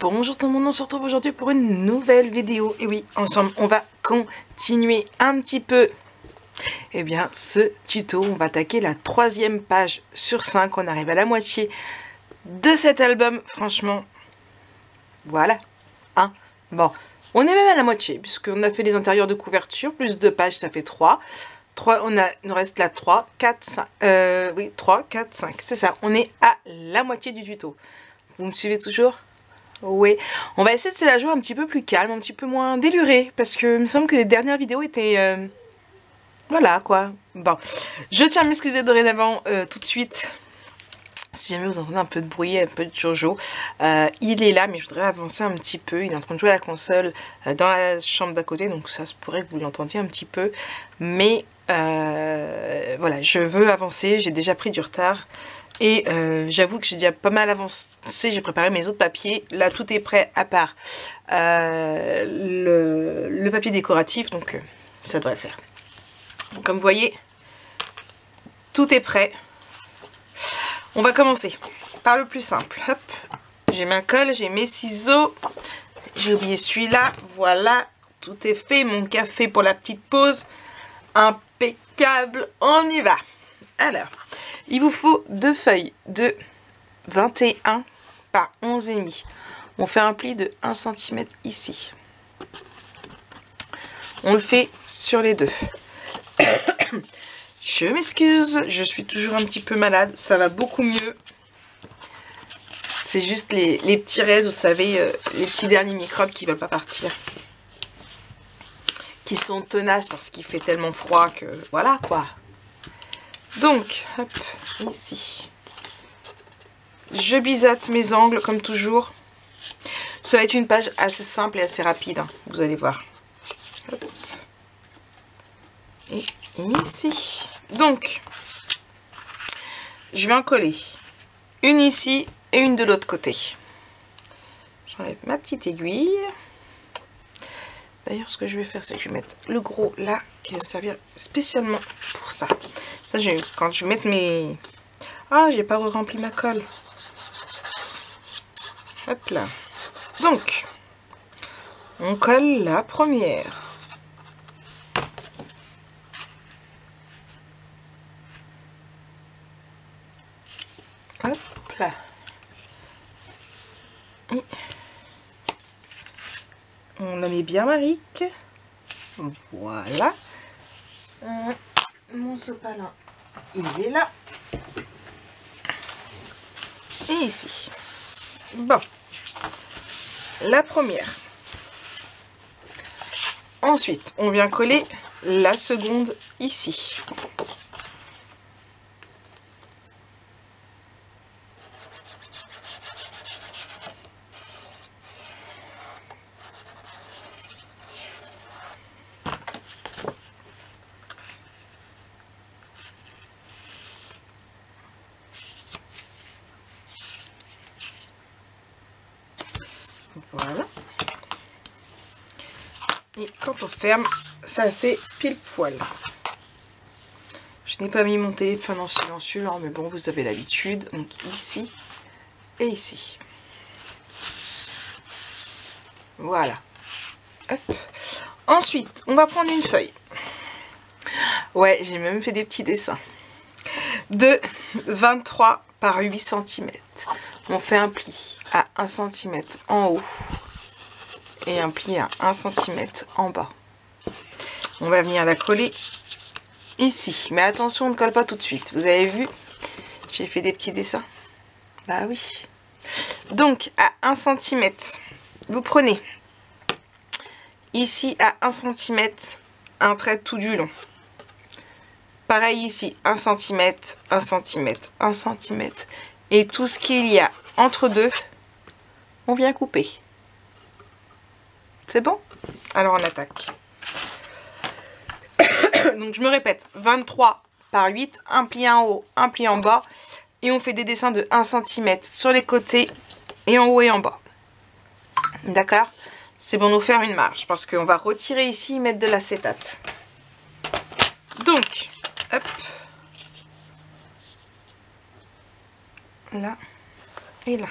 Bonjour tout le monde, on se retrouve aujourd'hui pour une nouvelle vidéo. Et oui, ensemble, on va continuer un petit peu ce tuto. On va attaquer la 3e page sur 5. On arrive à la moitié de cet album. Franchement, voilà. Bon, on est même à la moitié, puisqu'on a fait les intérieurs de couverture, plus 2 pages, ça fait 3. Il nous reste là 3, 4, 5. 3, 4, 5. C'est ça, on est à la moitié du tuto. Vous me suivez toujours ? Oui, on va essayer de se la jouer un petit peu plus calme, un petit peu moins déluré, parce que il me semble que les dernières vidéos étaient... voilà, quoi. Bon, je tiens à m'excuser dorénavant tout de suite. Si jamais vous entendez un peu de bruit, un peu de Jojo, il est là, mais je voudrais avancer un petit peu. Il est en train de jouer à la console dans la chambre d'à côté, donc ça se pourrait que vous l'entendiez un petit peu. Mais voilà, je veux avancer, j'ai déjà pris du retard. Et j'avoue que j'ai déjà pas mal avancé, j'ai préparé mes autres papiers. Là, tout est prêt à part le papier décoratif, donc ça devrait le faire. Donc, comme vous voyez, tout est prêt. On va commencer par le plus simple. Hop, j'ai ma colle, j'ai mes ciseaux. J'ai oublié celui-là. Voilà, tout est fait. Mon café pour la petite pause. Impeccable, on y va. Alors, il vous faut 2 feuilles de 21 par 11,5. On fait un pli de 1 cm ici. On le fait sur les deux. Je m'excuse, je suis toujours un petit peu malade. Ça va beaucoup mieux. C'est juste les petits restes, vous savez, les petits derniers microbes qui ne veulent pas partir. Qui sont tenaces parce qu'il fait tellement froid que... Voilà, quoi. Donc, hop, ici. Je biseaute mes angles comme toujours. Ça va être une page assez simple et assez rapide, hein, vous allez voir. Hop. Et ici. Donc, je vais en coller une ici et une de l'autre côté. J'enlève ma petite aiguille. D'ailleurs, ce que je vais faire, c'est que je vais mettre le gros là, qui va me servir spécialement pour ça. Ça, quand je vais mettre mes... Ah, j'ai pas rempli ma colle. Hop là. Donc, on colle la première. Hop là. Et on la met bien marique. Voilà. Mon sopalin, il est là. Et ici. Bon. La première. Ensuite, on vient coller la seconde ici. Voilà. Et quand on ferme, ça fait pile poil. Je n'ai pas mis mon téléphone en silencieux, hein, mais bon, vous avez l'habitude. Donc ici et ici. Voilà. Hop. Ensuite, on va prendre une feuille. Ouais, j'ai même fait des petits dessins. De 23 par 8 cm. On fait un pli à 1 cm en haut et un pli à 1 cm en bas. On va venir la coller ici. Mais attention, on ne colle pas tout de suite. Vous avez vu, j'ai fait des petits dessins. Bah oui. Donc, à 1 cm, vous prenez ici à 1 cm un trait tout du long. Pareil ici, 1 cm, 1 cm, 1 cm. Et tout ce qu'il y a entre deux, on vient couper. C'est bon? Alors on attaque. Donc je me répète, 23 par 8, un pli en haut, un pli en bas. Et on fait des dessins de 1 cm sur les côtés et en haut et en bas. D'accord? C'est bon, nous faire une marge parce qu'on va retirer ici et mettre de l'acétate. Donc, hop. Là et là.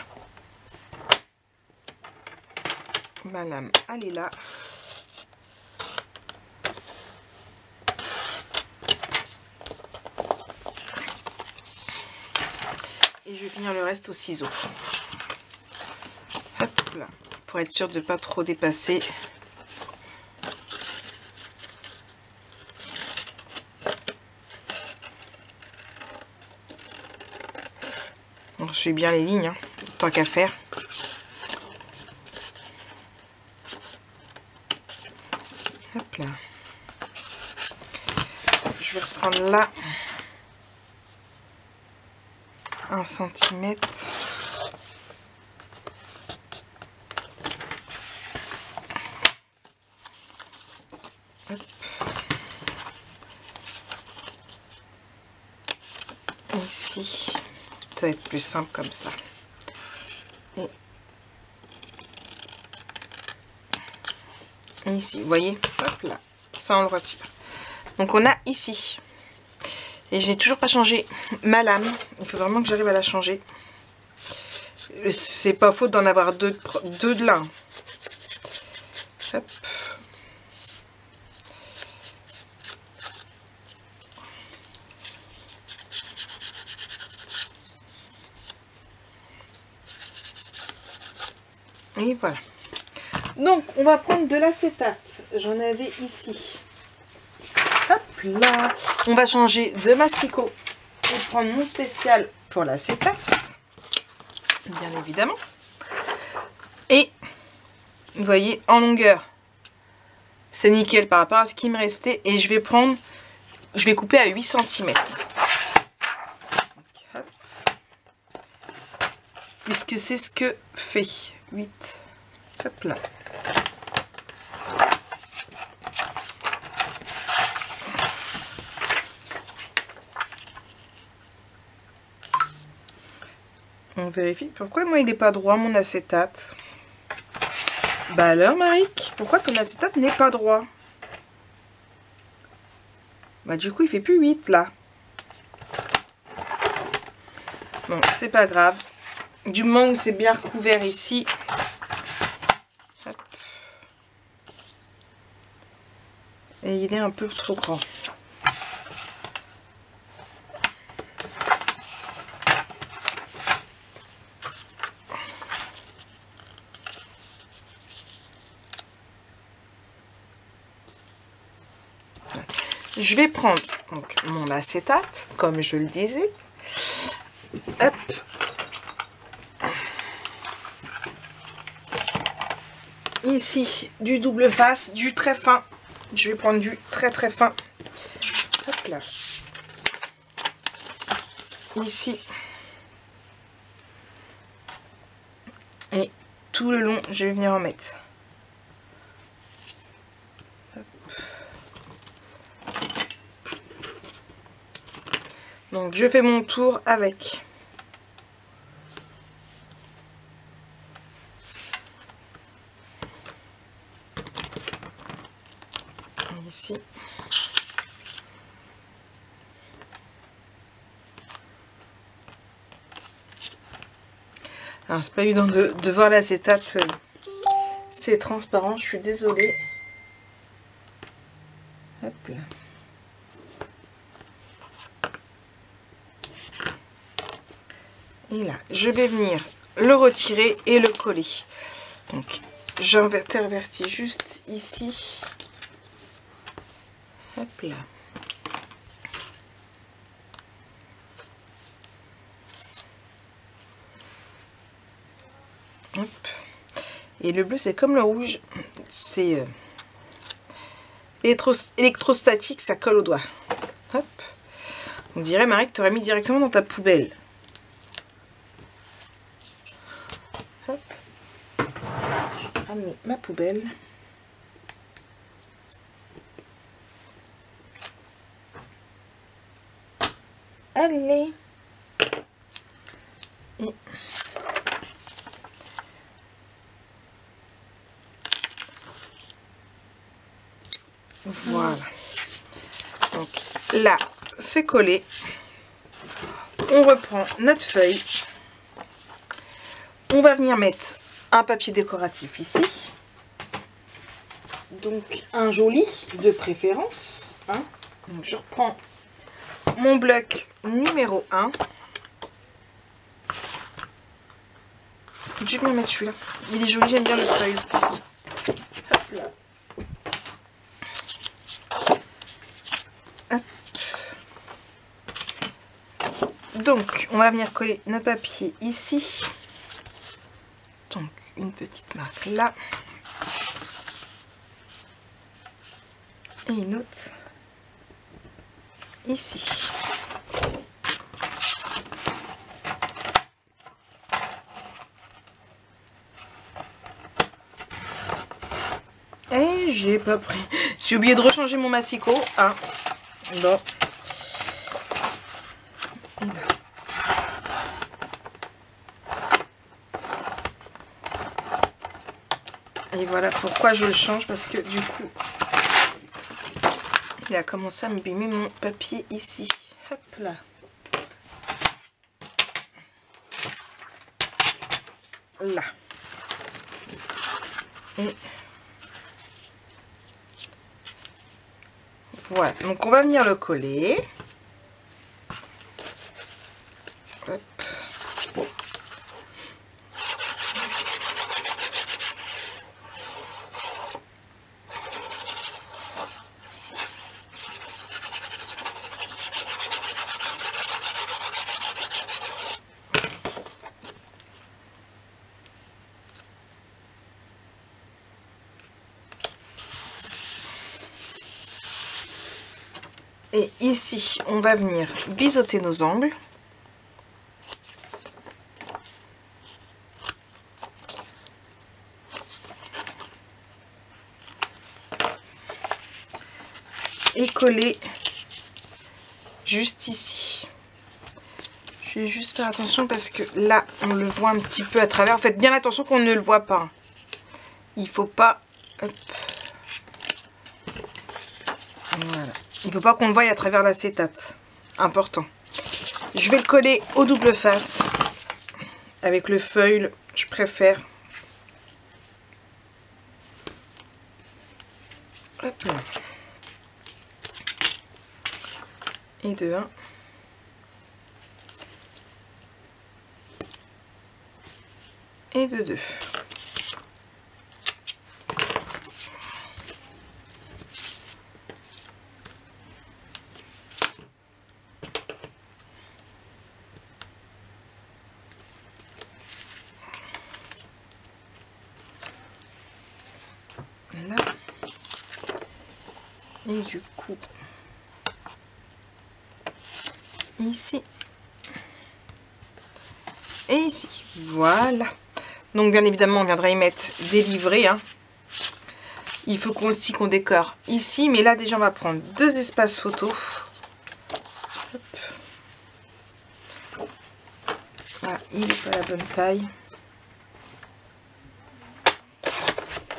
Ma lame, elle est là. Et je vais finir le reste au ciseau. Hop là, pour être sûr de ne pas trop dépasser. Bon, je suis bien les lignes, hein, tant qu'à faire. Hop là. Je vais reprendre là 1 centimètre. Hop. Ici, ça va être plus simple comme ça. Et ici, vous voyez, hop là, ça on le retire. Donc on a ici. Et j'ai toujours pas changé ma lame. Il faut vraiment que j'arrive à la changer. C'est pas faute d'en avoir deux de là. Hop. Et voilà. Donc on va prendre de l'acétate. J'en avais ici. Hop là. On va changer de massicot et prendre mon spécial pour l'acétate. Bien évidemment. Et vous voyez, en longueur, c'est nickel par rapport à ce qui me restait. Et je vais couper à 8 cm. Puisque c'est ce que fait 8. Hop là. On vérifie. Pourquoi moi il n'est pas droit mon acétate? Bah alors Maric, pourquoi ton acétate n'est pas droit? Bah du coup il fait plus 8 là. Bon, c'est pas grave. Du moment où c'est bien recouvert ici. Hop. Et il est un peu trop grand. Je vais prendre donc mon acétate, comme je le disais. Hop. Ici, du double face, du très fin. Je vais prendre du très très fin. Hop là. Ici. Et tout le long, je vais venir en mettre. Donc je fais mon tour avec. Ici. Alors c'est pas évident de voir l'acétate. C'est transparent, je suis désolée. Hop là. Et là, je vais venir le retirer et le coller. Donc, j'intervertis juste ici. Hop là. Hop. Et le bleu, c'est comme le rouge. C'est électrostatique, ça colle au doigt. Hop. On dirait, Marie, que tu aurais mis directement dans ta poubelle. Hop. Je vais ramener ma poubelle. Allez. Et voilà. Donc là, c'est collé. On reprend notre feuille. On va venir mettre un papier décoratif ici. donc un joli de préférence. Hein. Donc je reprends mon bloc numéro 1. Je vais bien mettre celui-là. Il est joli, j'aime bien le feuille. Hop là. Hop. Donc, on va venir coller notre papier ici. Donc, une petite marque là. Et une autre ici. Et j'ai pas pris. J'ai oublié de rechanger mon massicot. Ah, bon. Et voilà pourquoi je le change, parce que du coup, il a commencé à m'abîmer mon papier ici. Hop là. Là. Et voilà. Donc on va venir le coller. Hop. Et ici, on va venir biseauter nos angles. Et coller juste ici. Je vais juste faire attention parce que là, on le voit un petit peu à travers. Faites bien attention qu'on ne le voit pas. Il faut pas... Hop. Voilà. Il ne faut pas qu'on le voie à travers l'acétate. Important. Je vais le coller au double face. Avec le feuille, je préfère. Hop là. Et de 1. Et de 2. Là. Et du coup, ici. Et ici. Voilà. Donc bien évidemment, on viendra y mettre des livrets. Hein. Il faut aussi qu'on décore ici. Mais là déjà, on va prendre 2 espaces photos. Hop. Ah, il n'est pas la bonne taille.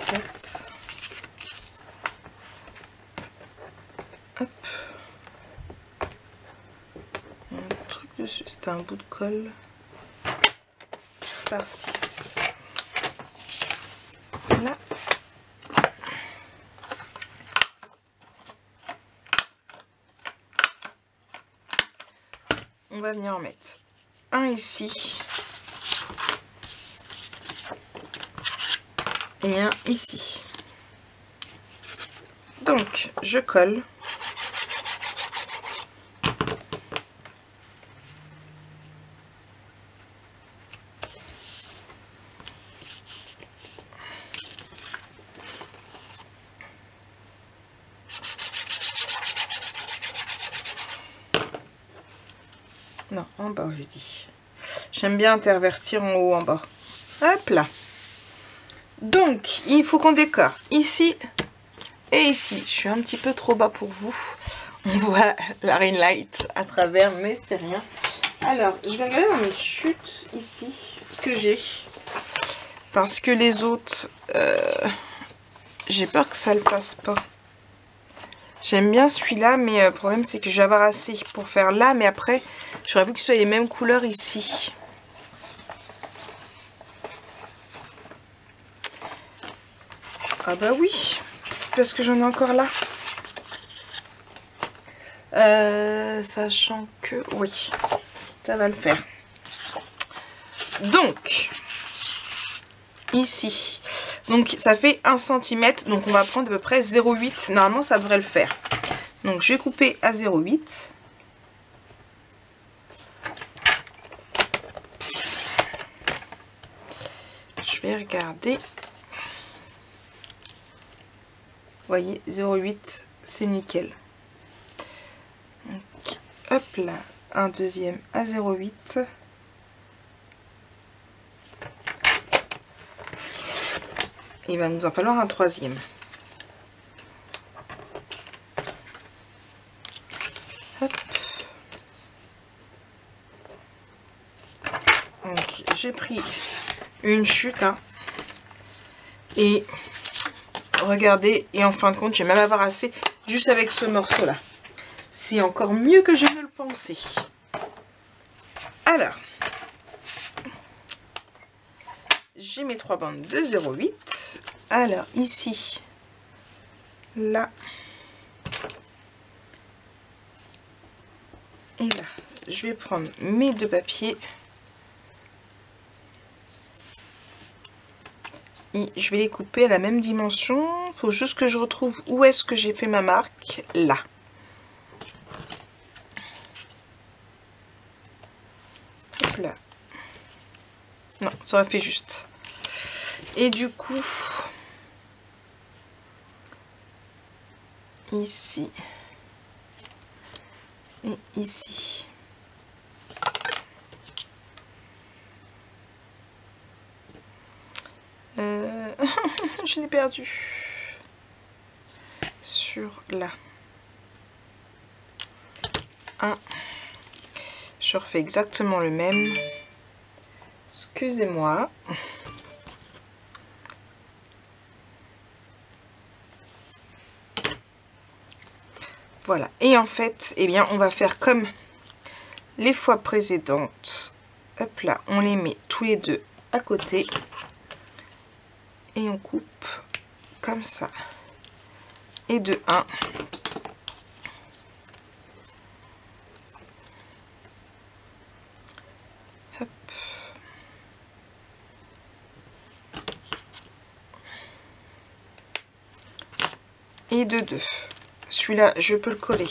4. Hop. Un truc dessus, c'était un bout de colle. Par 6. Là. On va venir en mettre un ici. Et un ici. Donc, je colle. Non, en bas, j'ai dit. J'aime bien intervertir en haut, en bas. Hop là. Donc, il faut qu'on décore ici et ici. Je suis un petit peu trop bas pour vous. On voit la ring light à travers, mais c'est rien. Alors, je vais regarder dans mes chutes ici ce que j'ai. Parce que les autres, j'ai peur que ça le fasse pas. J'aime bien celui-là, mais le problème c'est que je vais avoir assez pour faire là. Mais après, j'aurais voulu que ce soit les mêmes couleurs ici. Ah bah oui, parce que j'en ai encore là. Sachant que oui, ça va le faire. Donc ici, donc ça fait 1 cm, donc on va prendre à peu près 0,8. Normalement ça devrait le faire. Donc je vais couper à 0,8. Je vais regarder. Vous voyez, 0,8 c'est nickel. Donc, hop là, un deuxième à 0,8. Il va nous en falloir un troisième. Hop. Donc j'ai pris une chute, hein, et regardez, et en fin de compte, je vais même avoir assez juste avec ce morceau là. C'est encore mieux que je ne le pensais. Alors, j'ai mes 3 bandes de 0,8. Alors ici, là et là, je vais prendre mes 2 papiers et je vais les couper à la même dimension. Il faut juste que je retrouve où est-ce que j'ai fait ma marque. Là. Hop là. Non, ça aurait fait juste. Et du coup, ici et ici. Je l'ai perdu. Sur là. 1. Je refais exactement le même. Excusez-moi. Voilà. Et en fait, eh bien, on va faire comme les fois précédentes. Hop là, on les met tous les deux à côté. Et on coupe comme ça. Et de 1. Hop. Et de 2. Celui-là, je peux le coller.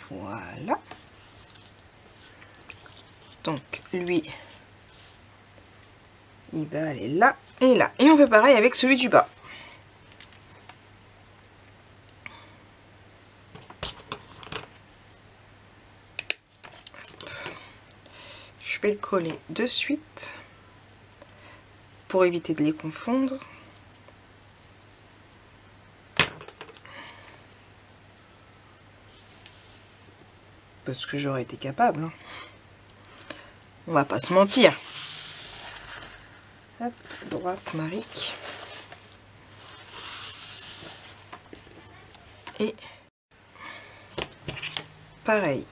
Voilà. Donc, lui, il va aller là et là. Et on fait pareil avec celui du bas. Je vais le coller de suite pour éviter de les confondre. Parce que j'aurais été capable. Hein. On va pas se mentir. Hop, droite, Maric. Et pareil.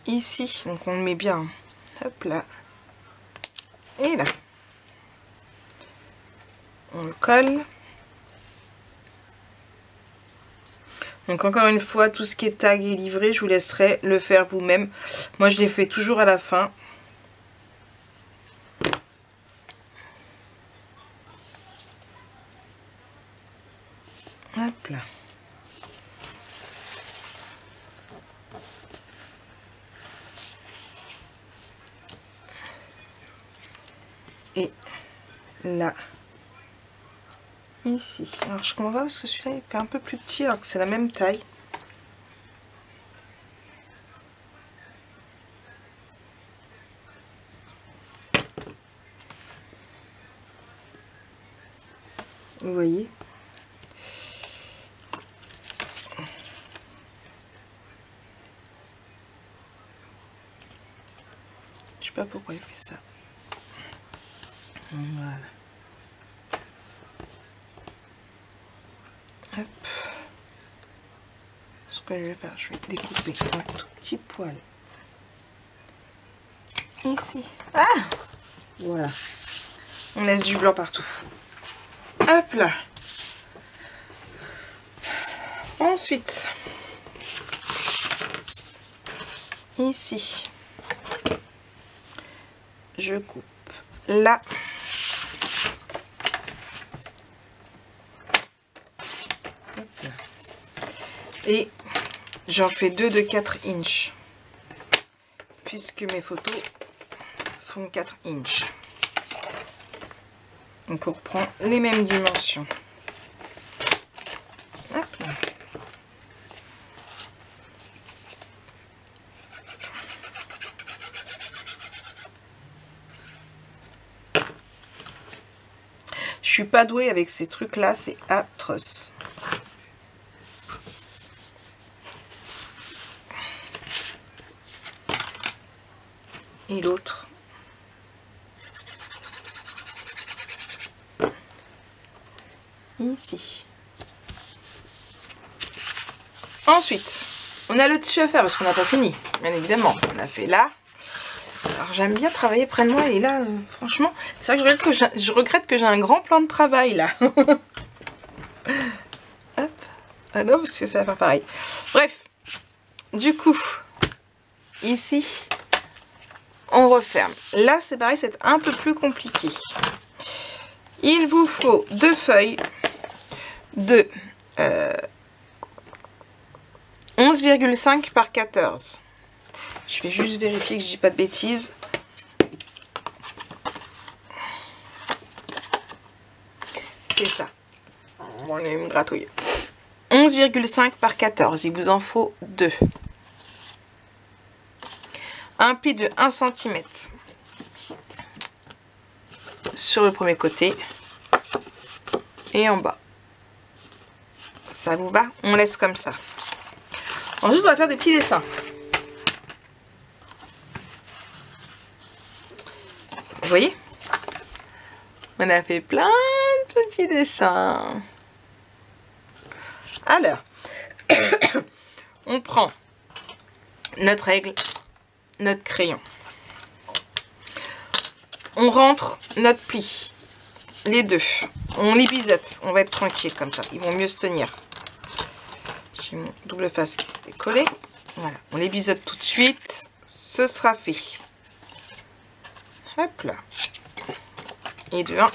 Ici, donc on le met bien. Hop là. Et là. On le colle. Donc encore une fois, tout ce qui est tag et livré, je vous laisserai le faire vous-même. Moi, je les fais toujours à la fin. Hop là. Et là. Ici. Alors je comprends pas parce que celui-là il fait un peu plus petit alors que c'est la même taille. Vous voyez? Je sais pas pourquoi il fait ça. Voilà. Hop. Ce que je vais faire, je vais découper un tout petit poil ici. Ah, voilà. On laisse du blanc partout. Hop là. Ensuite, ici, je coupe là. Et j'en fais 2 de 4 inches. Puisque mes photos font 4 inches. Donc on reprend les mêmes dimensions. Hop là. Je suis pas douée avec ces trucs là, c'est atroce. Et l'autre. Ici. Ensuite, on a le dessus à faire parce qu'on n'a pas fini. Bien évidemment, on a fait là. Alors j'aime bien travailler près de moi et là, franchement, c'est vrai que je regrette que j'ai un grand plan de travail là. Hop. Ah non, parce que ça va faire pareil. Bref, du coup, ici, on referme. Là, c'est pareil, c'est un peu plus compliqué. Il vous faut 2 feuilles de 11,5 par 14. Je vais juste vérifier que je dis pas de bêtises. C'est ça. On va me gratouiller. 11,5 par 14. Il vous en faut 2. Un pli de 1 cm sur le premier côté et en bas. Ça vous va? On laisse comme ça. Ensuite, on va faire des petits dessins. Vous voyez? On a fait plein de petits dessins. Alors, on prend notre règle, notre crayon. On rentre notre pli, les deux. On les biseute, on va être tranquille comme ça. Ils vont mieux se tenir. J'ai mon double face qui s'était collé. Voilà, on les biseute tout de suite. Ce sera fait. Hop là. Et de 1.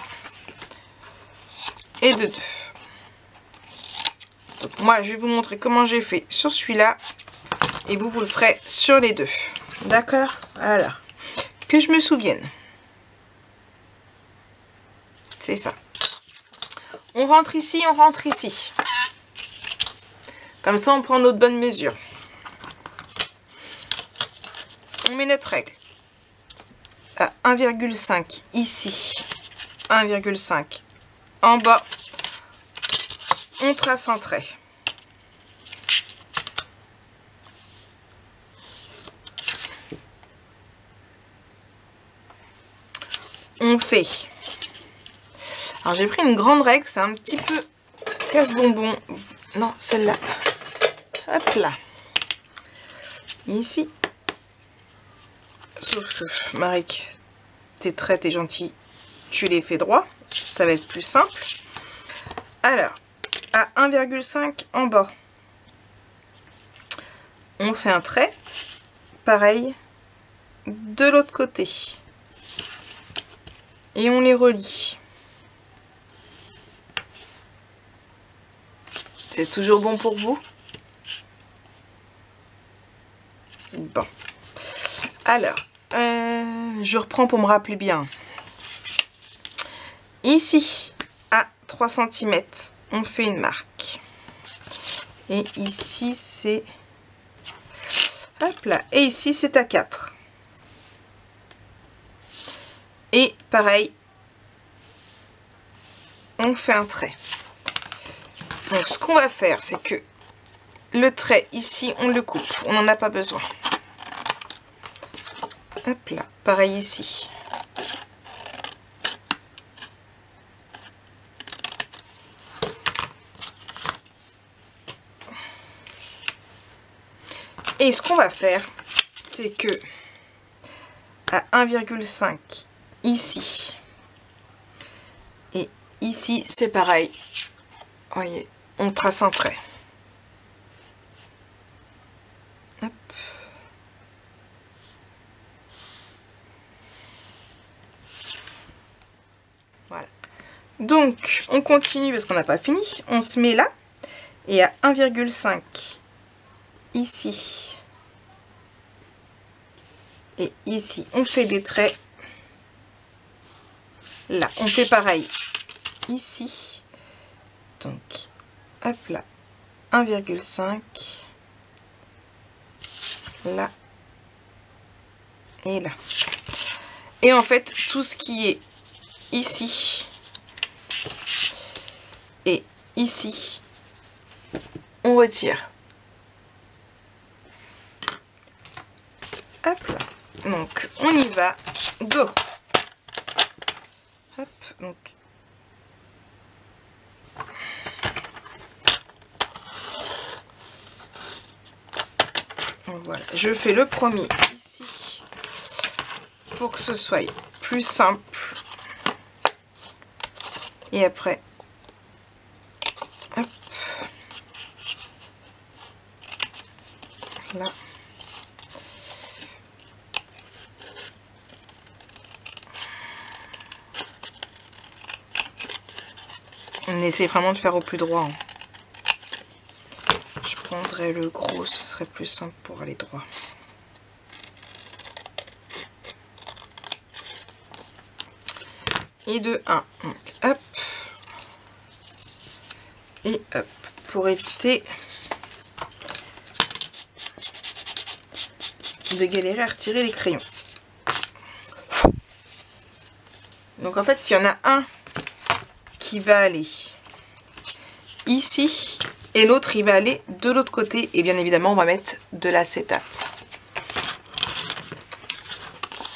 Et de 2. Donc moi, je vais vous montrer comment j'ai fait sur celui-là. Et vous le ferez sur les deux. D'accord? Voilà. Que je me souvienne. C'est ça. On rentre ici, on rentre ici. Comme ça, on prend notre bonne mesure. On met notre règle à 1,5 ici. 1,5 en bas. On trace un trait. On fait. Alors j'ai pris une grande règle, c'est un petit peu casse-bonbon. Non, celle-là. Hop là. Ici. Sauf que Maric, t'es gentil, tu les fais droit. Ça va être plus simple. Alors, à 1,5 en bas, on fait un trait. Pareil de l'autre côté. Et on les relie. C'est toujours bon pour vous? Bon. Alors, je reprends pour me rappeler bien. Ici, à 3 cm, on fait une marque. Et ici, c'est... Hop là. Et ici, c'est à 4. Et pareil, on fait un trait. Donc, ce qu'on va faire, c'est que le trait ici, on le coupe. On n'en a pas besoin. Hop là, pareil ici. Et ce qu'on va faire, c'est que à 1,5 ici. Et ici, c'est pareil. Vous voyez, on trace un trait. Hop. Voilà. Donc, on continue parce qu'on n'a pas fini. On se met là. Et à 1,5 ici. Et ici, on fait des traits. Là, on fait pareil. Ici. Donc, hop là. 1,5. Là. Et là. Et en fait, tout ce qui est ici et ici, on retire. Hop là. Donc, on y va. Go. Hop, donc. Voilà, je fais le premier ici pour que ce soit plus simple. Et après, hop, là. On essaie vraiment de faire au plus droit. Je prendrais le gros, ce serait plus simple pour aller droit. Et de 1. Donc, hop. Et hop. Pour éviter de galérer à retirer les crayons. Donc en fait, il y en a un qui va aller ici et l'autre il va aller de l'autre côté, et bien évidemment on va mettre de l'acétate.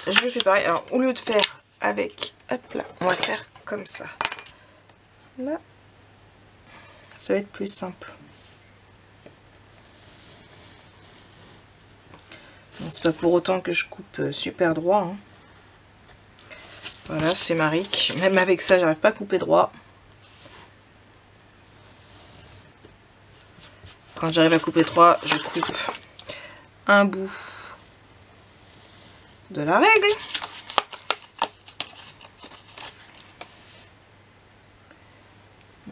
Je fais pareil. Alors au lieu de faire avec, hop là, on va faire comme ça. Là, ça va être plus simple. Bon, c'est pas pour autant que je coupe super droit, hein. Voilà, c'est Maric. Même avec ça, j'arrive pas à couper droit. Quand j'arrive à couper droit, je coupe un bout de la règle.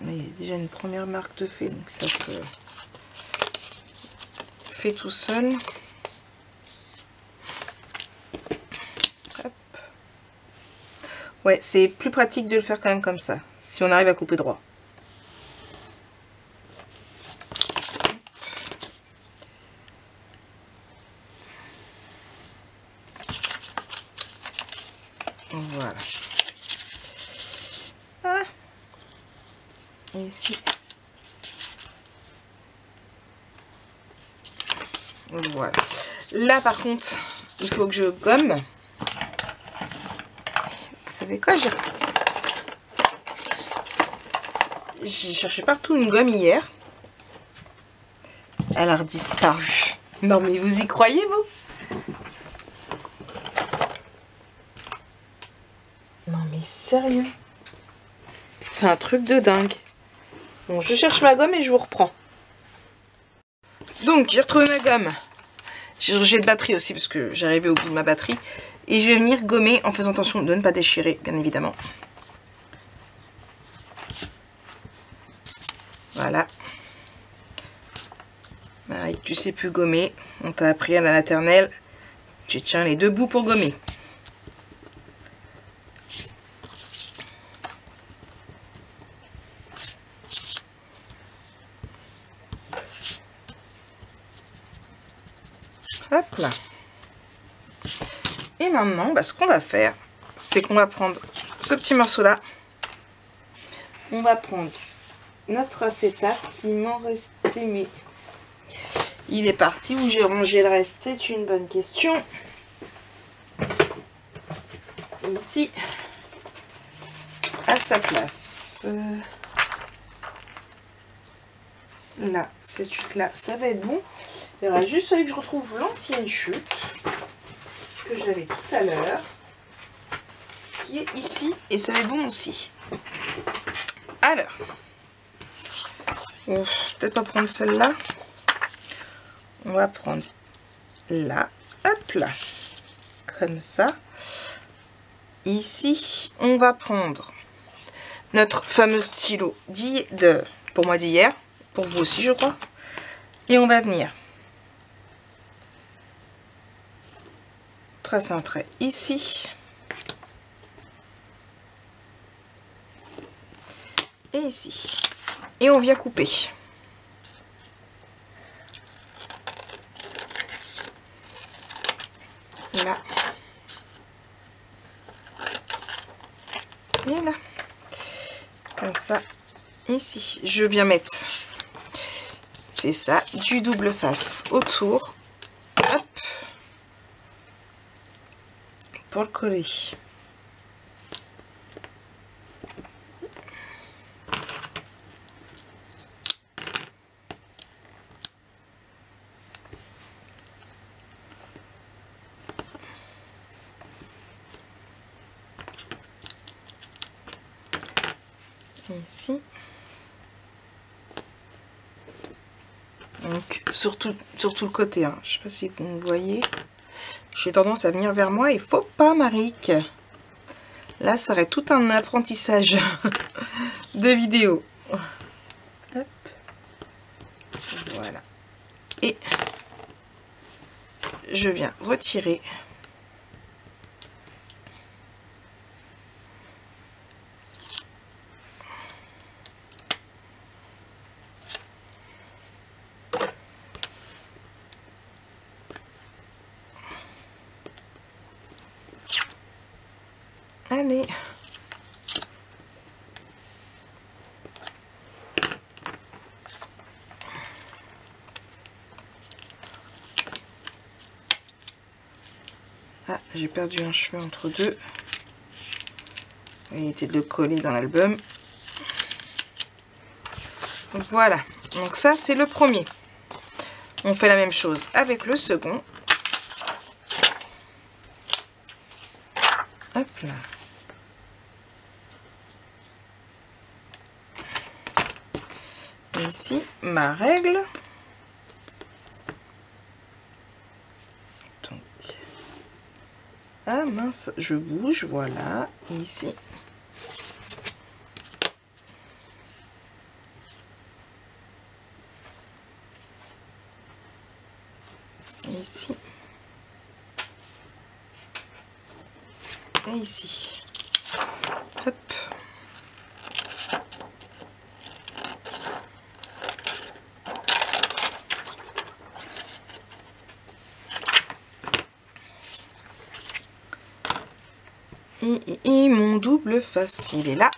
Mais il y a déjà une première marque de fait, donc ça se fait tout seul. Hop. Ouais, c'est plus pratique de le faire quand même comme ça, si on arrive à couper droit. Voilà. Ah. Et ici. Voilà. Là par contre, il faut que je gomme. Vous savez quoi, j'ai cherché partout une gomme hier. Elle a disparu. Non mais vous y croyez vous? Non mais sérieux? C'est un truc de dingue. Bon, je cherche ma gomme et je vous reprends. Donc, j'ai retrouvé ma gomme. J'ai changé de batterie aussi parce que j'arrivais au bout de ma batterie. Et je vais venir gommer en faisant attention de ne pas déchirer, bien évidemment. Voilà. Marie, tu sais plus gommer. On t'a appris à la maternelle. Tu tiens les deux bouts pour gommer. Hop là. Et maintenant, bah, ce qu'on va faire, c'est qu'on va prendre ce petit morceau là. On va prendre notre acétate. Il m'en restait, mais il est parti. Où j'ai rangé le reste? C'est une bonne question. Ici, à sa place. Là, cette chute là, ça va être bon. Il faudra juste fallu que je retrouve l'ancienne chute. que j'avais tout à l'heure, qui est ici, et ça va être bon aussi. Alors, je vais peut-être pas prendre celle-là. On va prendre là, hop là, comme ça. Ici, on va prendre notre fameux stylo pour moi d'hier, pour vous aussi je crois. Et on va venir tracer un trait ici. Et ici. Et on vient couper. Là. Et là. Comme ça. Ici. Je viens mettre, c'est ça, du double face autour. Hop. Pour le coller. Ici. Donc sur tout le côté, hein. Je sais pas si vous me voyez, j'ai tendance à venir vers moi, il faut pas, Maric. Là ça serait tout un apprentissage de vidéo. Hop. Voilà, et je viens retirer. Allez. Ah, j'ai perdu un cheveu entre deux. Il était de le coller dans l'album. Voilà. Donc ça, c'est le premier. On fait la même chose avec le second. Hop là. Et ici, ma règle. Donc, ah mince, je bouge, voilà. Et ici. Et ici. Et ici. Hop. Et mon double face, il est là.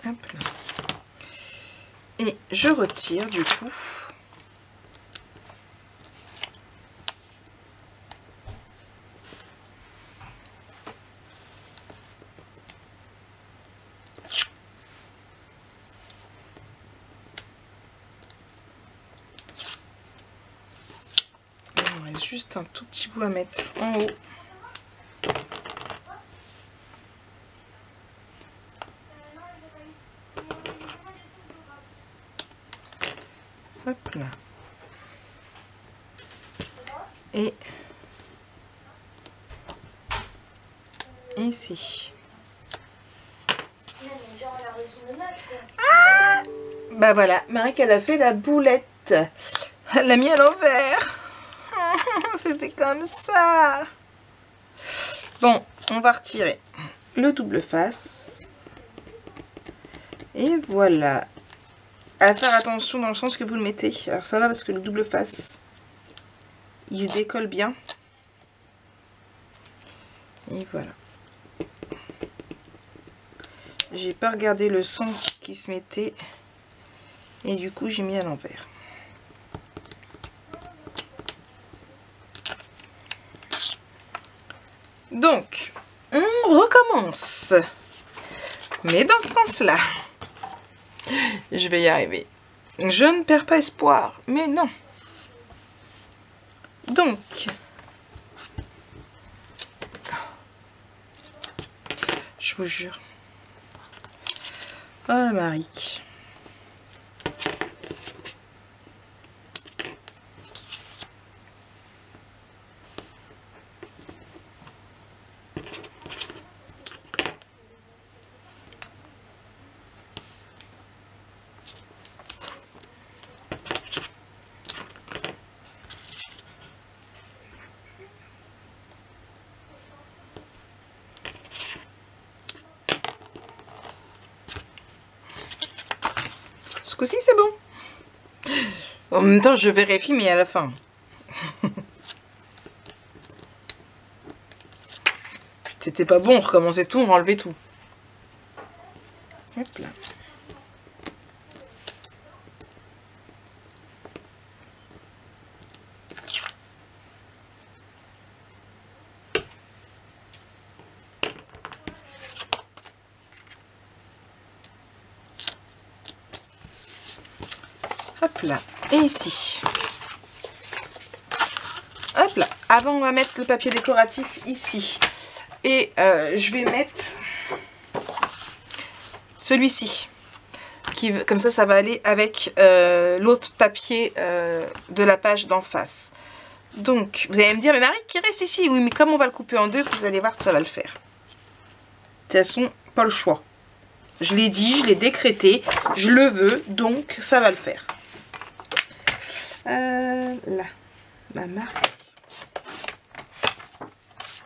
Hop là. Et je retire du coup. Il me reste juste un tout petit bout à mettre en haut. Hop là. Et ici. Ah, bah voilà, Marie elle a fait la boulette. Elle l'a mis à l'envers. C'était comme ça. Bon, on va retirer le double face. Et voilà. à faire attention dans le sens que vous le mettez. Alors ça va parce que le double face, il se décolle bien. Et voilà. J'ai pas regardé le sens qui se mettait. Et du coup, j'ai mis à l'envers. Donc, on recommence. Mais dans ce sens-là. Je vais y arriver. Je ne perds pas espoir. Mais non. Donc. Je vous jure. Oh Marie. Ce coup-ci, c'est bon. En même temps, je vérifie, mais à la fin. C'était pas bon, on recommençait tout, on va enlever tout. Hop là. Hop là, et ici. Hop là, avant on va mettre le papier décoratif ici. Et je vais mettre celui-ci. Comme ça va aller avec l'autre papier de la page d'en face. Donc, vous allez me dire, mais Marie, qui reste ici? Oui, mais comme on va le couper en deux, vous allez voir que ça va le faire. De toute façon, pas le choix. Je l'ai dit, je l'ai décrété, je le veux, donc ça va le faire. Là, ma marque.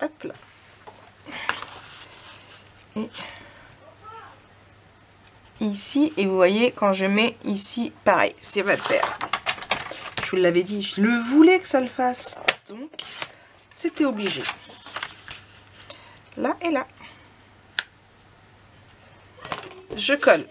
Hop là. Et ici, et vous voyez, quand je mets ici, pareil, ça va le faire. Je vous l'avais dit, je le voulais que ça le fasse, donc c'était obligé. Là et là. Je colle.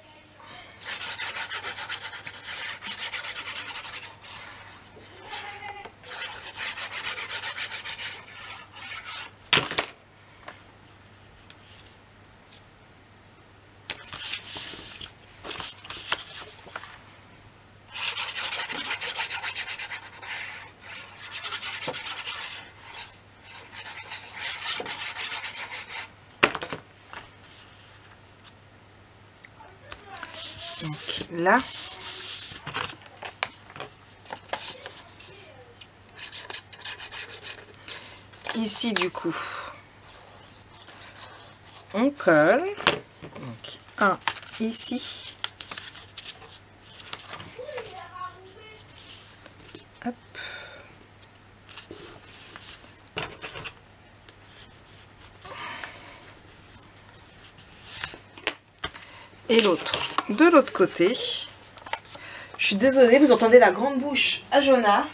Donc là, ici du coup, on colle. Donc un ici. Hop. Et l'autre de l'autre côté. Je suis désolée, vous entendez la grande bouche à Jonah.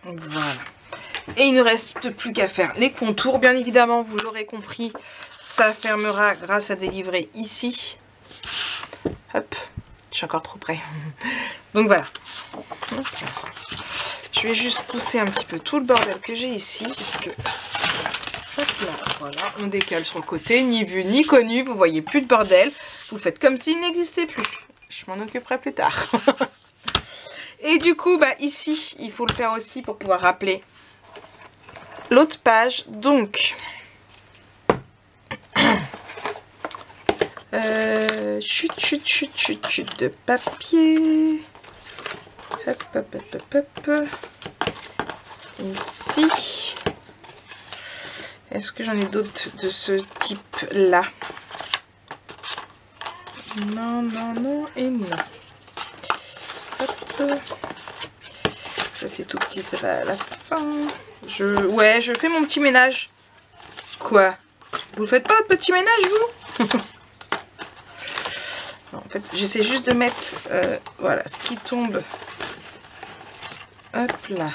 Voilà. Et il ne reste plus qu'à faire les contours. Bien évidemment, vous l'aurez compris, ça fermera grâce à des livrets ici. Hop, je suis encore trop près. Donc voilà. Je vais juste pousser un petit peu tout le bordel que j'ai ici. Parce que... Hop là, voilà, on décale sur le côté. Ni vu ni connu, vous voyez plus de bordel. Vous faites comme s'il n'existait plus. Je m'en occuperai plus tard. Et du coup, bah, ici, il faut le faire aussi pour pouvoir rappeler l'autre page. Donc, chute de papier. Hop, hop, hop, hop, hop. ici. Est-ce que j'en ai d'autres de ce type-là? Non, non, non et non. Hop. Ça c'est tout petit, ça va à la fin. Ouais, je fais mon petit ménage. Quoi? Vous ne faites pas votre petit ménage, vous? En fait, j'essaie juste de mettre voilà, ce qui tombe. Hop là.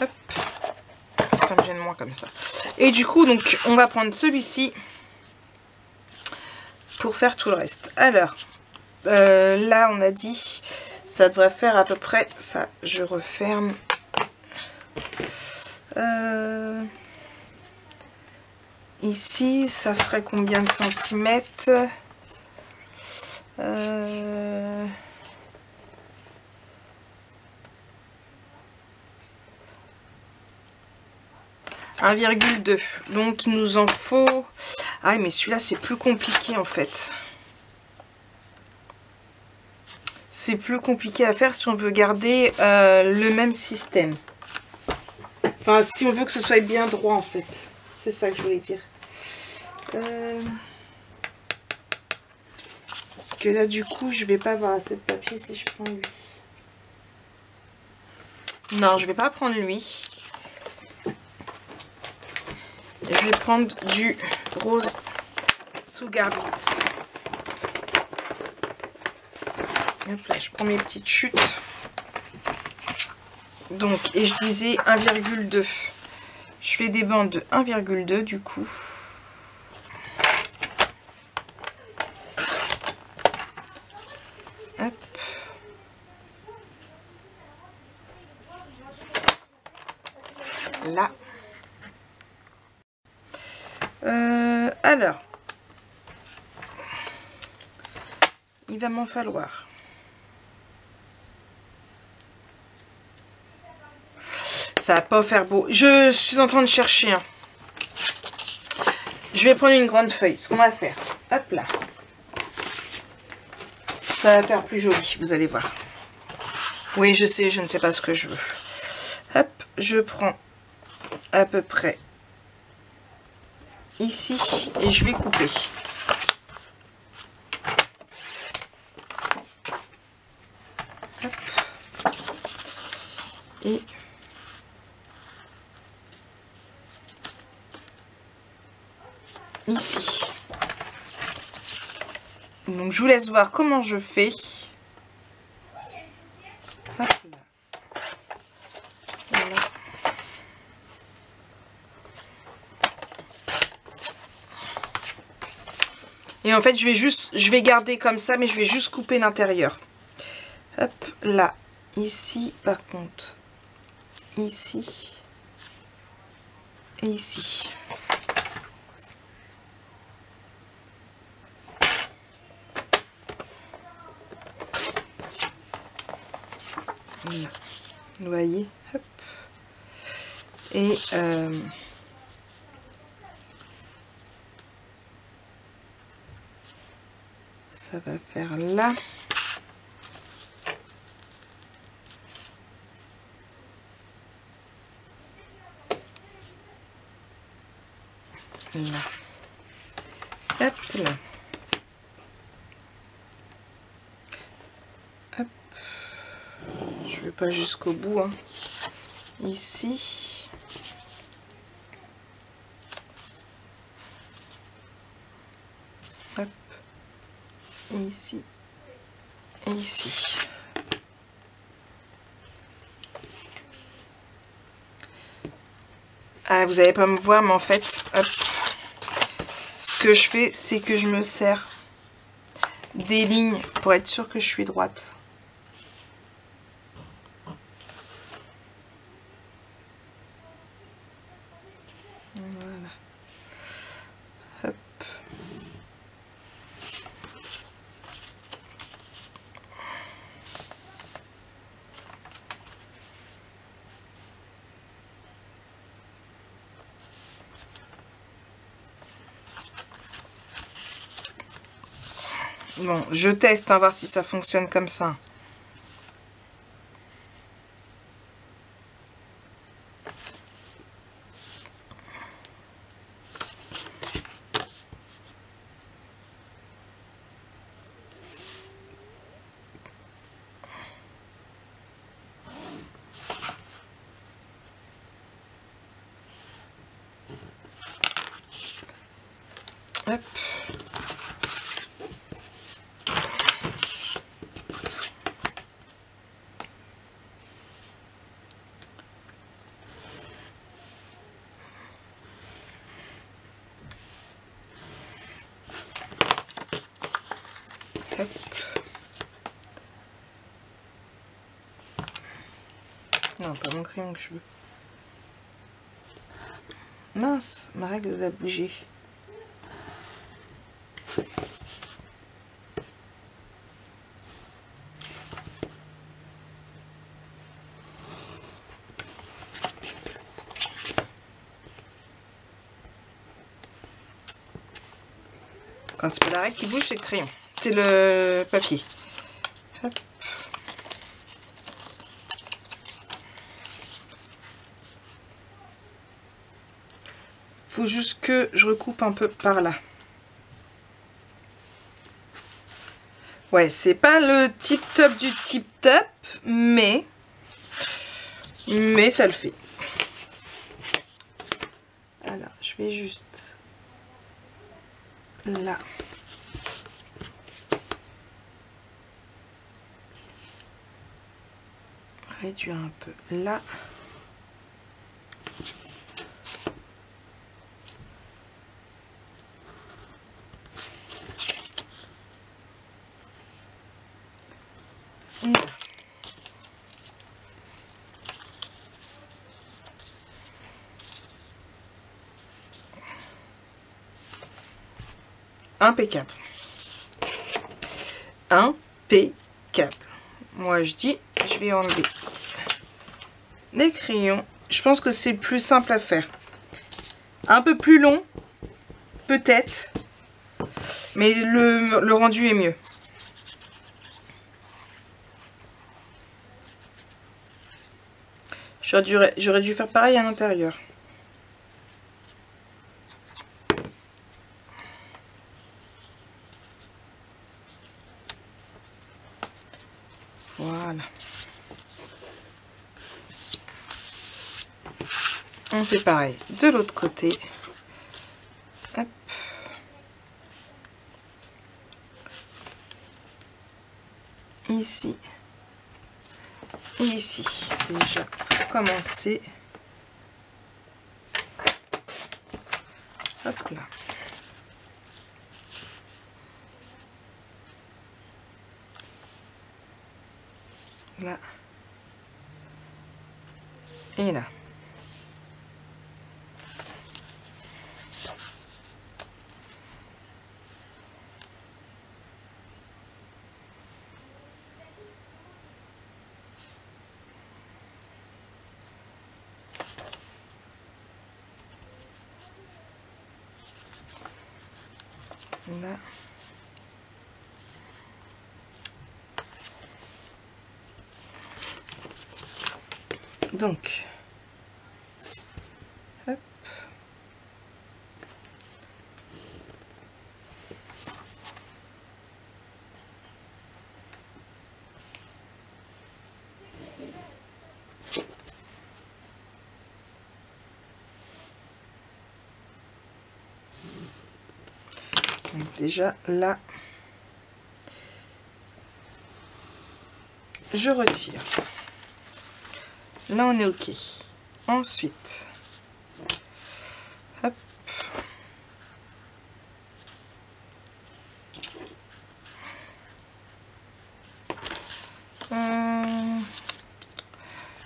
Hop. Ça me gêne moins comme ça. Et du coup, donc, on va prendre celui-ci pour faire tout le reste. Alors, là, on a dit, ça devrait faire à peu près ça. Je referme. Ici, ça ferait combien de centimètres? 1,2. Donc, il nous en faut... Ah, mais celui-là, c'est plus compliqué, en fait. C'est plus compliqué à faire si on veut garder le même système. Enfin, si on veut que ce soit bien droit, en fait. C'est ça que je voulais dire. Parce que là, du coup, je vais pas avoir assez de papier si je prends lui. Non, je vais pas prendre lui. Je vais prendre du rose sous garbite. Hop là, je prends mes petites chutes. Donc, et je disais 1,2. Je fais des bandes de 1,2 du coup. Hop. Là. Alors, il va m'en falloir. Ça va pas faire beau. Je suis en train de chercher. Hein. Je vais prendre une grande feuille. Ce qu'on va faire. Hop là. Ça va faire plus joli, vous allez voir. Oui, je sais, je ne sais pas ce que je veux. Hop, je prends à peu près ici et je vais couper. Hop. Et ici. Donc je vous laisse voir comment je fais. Hop là. Voilà. Et en fait, je vais garder comme ça, mais je vais juste couper l'intérieur. Hop, là, ici, par contre, ici et ici. Voilà. Vous voyez, hop. Et ça va faire là. Là. Hop là. Hop. Je vais pas jusqu'au bout. Hein. Ici. Hop. Et ici. Et ici. Ah, vous n'allez pas me voir, mais en fait, hop, ce que je fais, c'est que je me sers des lignes pour être sûr que je suis droite. Voilà. Hop. Bon, je teste, voir si ça fonctionne comme ça. Hop. Hop. Non, pas mon crayon que je veux. Mince, ma règle va bouger. Quand c'est pas la règle qui bouge, c'est le crayon. C'est le papier. Hop. Faut juste que je recoupe un peu par là. Ouais, c'est pas le tip top du tip top, mais ça le fait. Alors, je vais juste là. Réduire un peu là. Et là. Impeccable. Impeccable. Moi je dis, je vais enlever les crayons. Je pense que c'est plus simple à faire. Un peu plus long, peut-être, mais le rendu est mieux. J'aurais dû faire pareil à l'intérieur. Voilà. On fait pareil de l'autre côté. Hop. Ici. Et ici. Déjà, pour commencer. Hop là. Là. Et là. Là. Donc, hop. Donc déjà là, je retire. Là, on est OK. Ensuite, hop.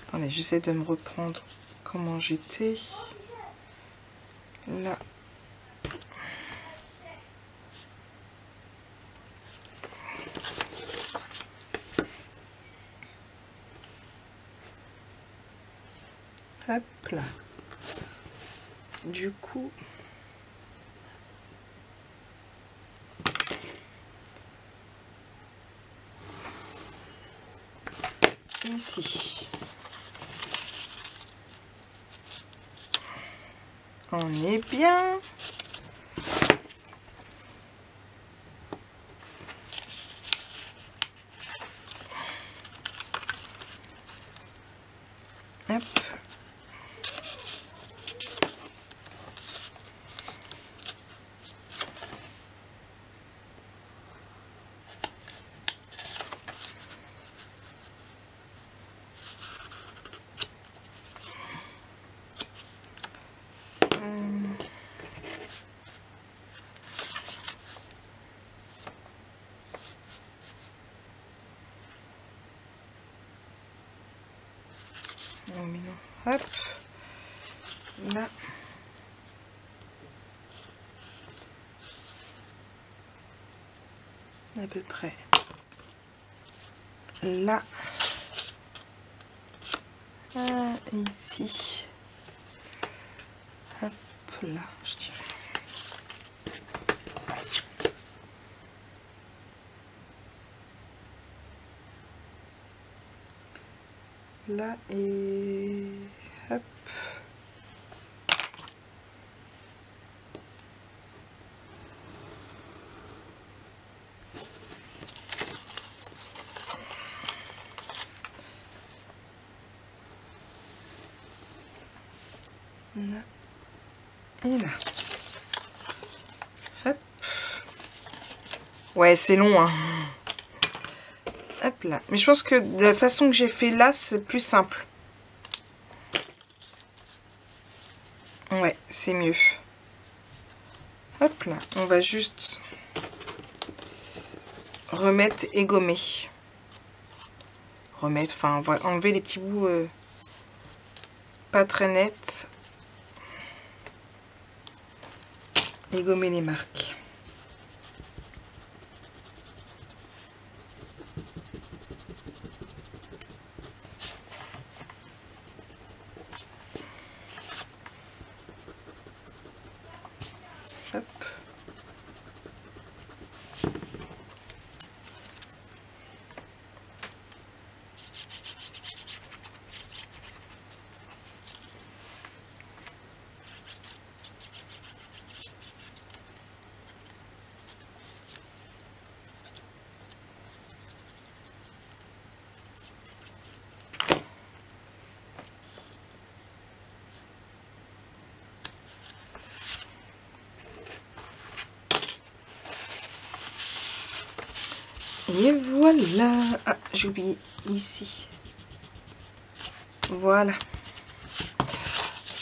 Attendez, j'essaie de me reprendre comment j'étais. Là. Hop là. Du coup, ici. On est bien. Hop. Non, mais non. Hop. Là. À peu près. Là. Ici. Hop là, je dirais. Là et hop. Là et là. Hop. Ouais, c'est long, hein. Hop là. Mais je pense que de la façon que j'ai fait là, c'est plus simple. Ouais, c'est mieux. Hop là. On va juste remettre et gommer. Remettre, enfin, on va enlever les petits bouts pas très nets. Et gommer les marques. Hop. Et voilà. Ah, j'ai oublié ici. Voilà.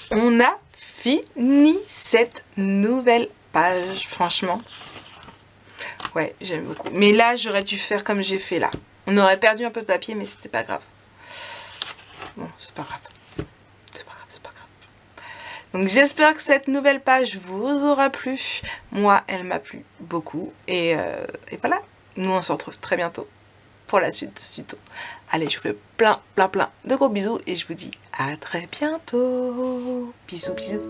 On a fini cette nouvelle page, franchement. Ouais, j'aime beaucoup. Mais là, j'aurais dû faire comme j'ai fait là. On aurait perdu un peu de papier, mais c'était pas grave. Bon, c'est pas grave. C'est pas grave, c'est pas grave. Donc j'espère que cette nouvelle page vous aura plu. Moi, elle m'a plu beaucoup. Et voilà. Nous, on se retrouve très bientôt pour la suite de ce tuto. Allez, je vous fais plein de gros bisous et je vous dis à très bientôt. Bisous, bisous.